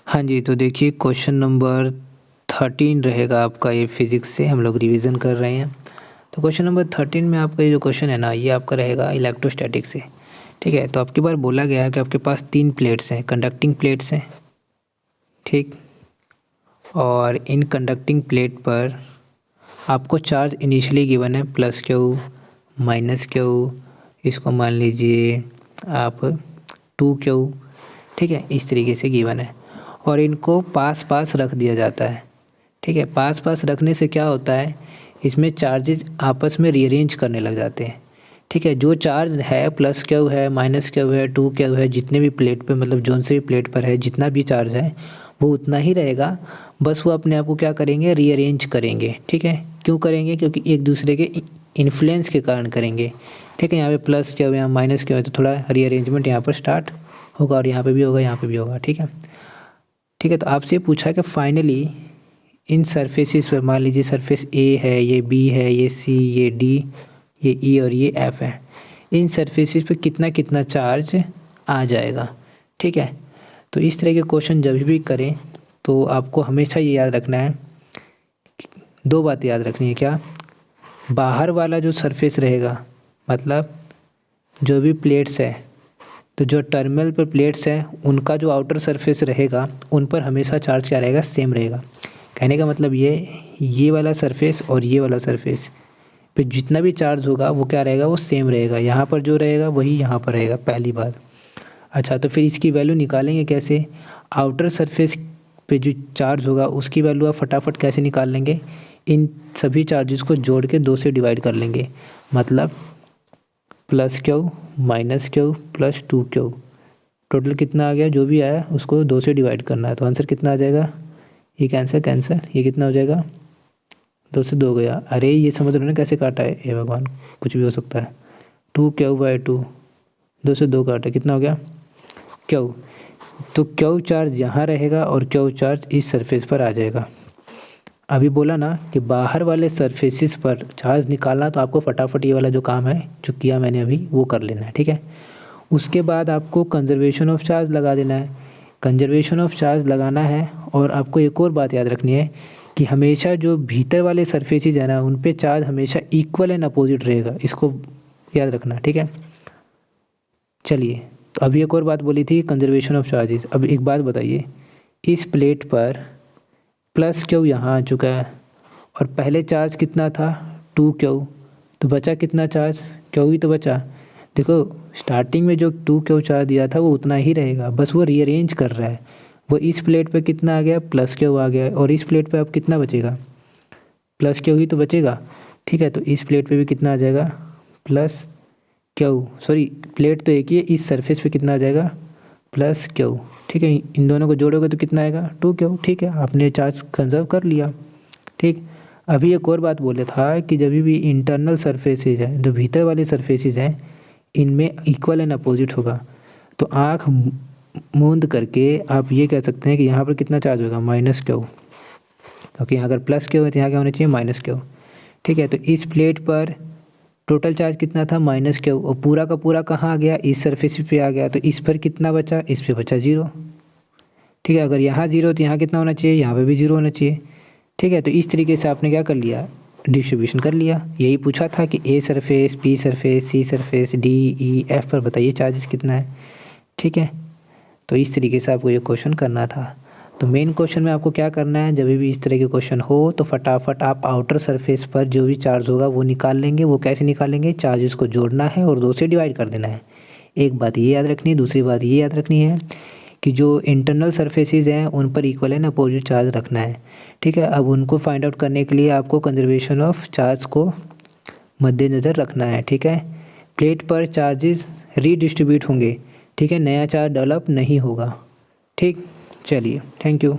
हाँ जी, तो देखिए क्वेश्चन नंबर 13 रहेगा आपका, ये फिज़िक्स से हम लोग रिवीजन कर रहे हैं। तो क्वेश्चन नंबर 13 में आपका ये जो क्वेश्चन है ना, ये आपका रहेगा इलेक्ट्रोस्टैटिक से। ठीक है, तो आपकी बार बोला गया है कि आपके पास 3 प्लेट्स हैं, कंडक्टिंग प्लेट्स हैं। ठीक, और इन कंडक्टिंग प्लेट पर आपको चार्ज इनिशियली गिवन है +Q -Q, इसको मान लीजिए आप 2Q। ठीक है, इस तरीके से गिवन है और इनको पास पास रख दिया जाता है। ठीक है, पास पास रखने से क्या होता है, इसमें चार्जेस आपस में रीअरेंज करने लग जाते हैं। ठीक है, जो चार्ज है +Q है -Q है 2Q है, जितने भी प्लेट पे मतलब जोन से भी प्लेट पर है, जितना भी चार्ज है वो उतना ही रहेगा। बस वो अपने आप को क्या करेंगे, रीअरेंज करेंगे। ठीक है, क्यों करेंगे, क्योंकि एक दूसरे के इन्फ्लुएंस के कारण करेंगे। ठीक है, यहाँ पे +Q यहाँ -Q है तो थोड़ा रीअरेंजमेंट यहाँ पर स्टार्ट होगा और यहाँ पे भी होगा, यहाँ पे भी होगा। ठीक है, ठीक है, तो आपसे पूछा कि फाइनली इन सरफेसेस पर, मान लीजिए सरफेस ए है, ये बी है, ये सी, ये डी, ये ई और ये एफ है, इन सरफेसेस पे कितना कितना चार्ज आ जाएगा। ठीक है, तो इस तरह के क्वेश्चन जब भी करें तो आपको हमेशा ये याद रखना है, दो बातें याद रखनी है। क्या, बाहर वाला जो सरफेस रहेगा, मतलब जो भी प्लेट्स है, तो जो टर्मिनल पर प्लेट्स हैं उनका जो आउटर सरफेस रहेगा उन पर हमेशा चार्ज क्या रहेगा, सेम रहेगा। कहने का मतलब ये वाला सरफेस और ये वाला सरफेस पे जितना भी चार्ज होगा वो क्या रहेगा, वो सेम रहेगा। यहाँ पर जो रहेगा वही यहाँ पर रहेगा, पहली बात। अच्छा, तो फिर इसकी वैल्यू निकालेंगे कैसे, आउटर सरफेस पे जो चार्ज होगा उसकी वैल्यू आप फटाफट कैसे निकाल लेंगे, इन सभी चार्जेस को जोड़ के 2 से डिवाइड कर लेंगे। मतलब +Q -Q +2Q, टोटल कितना आ गया, जो भी आया उसको 2 से डिवाइड करना है। तो आंसर कितना आ जाएगा, ये कैंसर, ये कितना हो जाएगा, 2 से 2 गया। अरे ये समझ रहे हो ना कैसे काटा है, हे भगवान, कुछ भी हो सकता है। 2Q/2, 2 से 2 काटा, कितना हो गया Q। तो Q चार्ज यहाँ रहेगा और Q चार्ज इस सरफेस पर आ जाएगा। अभी बोला ना कि बाहर वाले सरफेसिस पर चार्ज निकालना, तो आपको फटाफट ये वाला जो काम है जो किया मैंने अभी वो कर लेना है। ठीक है, उसके बाद आपको कंजर्वेशन ऑफ चार्ज लगा देना है। कंजर्वेशन ऑफ चार्ज लगाना है और आपको एक और बात याद रखनी है कि हमेशा जो भीतर वाले सरफेसिस है ना, उन पे चार्ज हमेशा इक्वल एंड अपोजिट रहेगा, इसको याद रखना। ठीक है, चलिए, तो अभी एक और बात बोली थी, कंजर्वेशन ऑफ चार्जेस। अब एक बात बताइए, इस प्लेट पर +Q यहाँ आ चुका है और पहले चार्ज कितना था, 2Q, तो बचा कितना चार्ज, Q ही तो बचा। देखो स्टार्टिंग में जो 2Q चार्ज दिया था वो उतना ही रहेगा, बस वो रीअरेंज कर रहा है। वो इस प्लेट पे कितना आ गया, +Q आ गया, और इस प्लेट पे अब कितना बचेगा, +Q ही तो बचेगा। ठीक है, तो इस प्लेट पे भी कितना आ जाएगा, +Q, सॉरी प्लेट तो एक ही है, इस सरफेस पे कितना आ जाएगा, +Q। ठीक है, इन दोनों को जोड़ोगे तो कितना आएगा, 2Q। ठीक है, आपने चार्ज कंजर्व कर लिया। ठीक, अभी एक और बात बोले था कि जब भी इंटरनल सरफेसेज हैं, जो भीतर वाले सरफेसेज हैं, इनमें इक्वल एंड अपोजिट होगा। तो आँख मूंद करके आप ये कह सकते हैं कि यहाँ पर कितना चार्ज होगा, -Q, क्योंकि यहाँ अगर +Q है तो यहाँ क्या होना चाहिए, -Q। ठीक है, तो इस प्लेट पर टोटल चार्ज कितना था, -Q, और पूरा का पूरा कहाँ आ गया, इस सरफेस पे आ गया, तो इस पर कितना बचा, इस पे बचा 0। ठीक है, अगर यहाँ 0 तो यहाँ कितना होना चाहिए, यहाँ पे भी 0 होना चाहिए। ठीक है, तो इस तरीके से आपने क्या कर लिया, डिस्ट्रीब्यूशन कर लिया। यही पूछा था कि A surface, B surface, C surface, D, E, F पर बताइए चार्जेस कितना है। ठीक है, तो इस तरीके से आपको ये क्वेश्चन करना था। तो मेन क्वेश्चन में आपको क्या करना है, जब भी इस तरह के क्वेश्चन हो तो फटाफट आप आउटर सरफेस पर जो भी चार्ज होगा वो निकाल लेंगे। वो कैसे निकालेंगे, चार्जेस को जोड़ना है और 2 से डिवाइड कर देना है। एक बात ये याद रखनी है, दूसरी बात ये याद रखनी है कि जो इंटरनल सरफेसेस हैं उन पर इक्वल एंड अपोजिट चार्ज रखना है। ठीक है, अब उनको फाइंड आउट करने के लिए आपको कंजर्वेशन ऑफ चार्ज को मद्देनज़र रखना है। ठीक है, प्लेट पर चार्जेस रीडिस्ट्रीब्यूट होंगे। ठीक है, नया चार्ज डेवलप नहीं होगा। ठीक, चलिए, थैंक यू।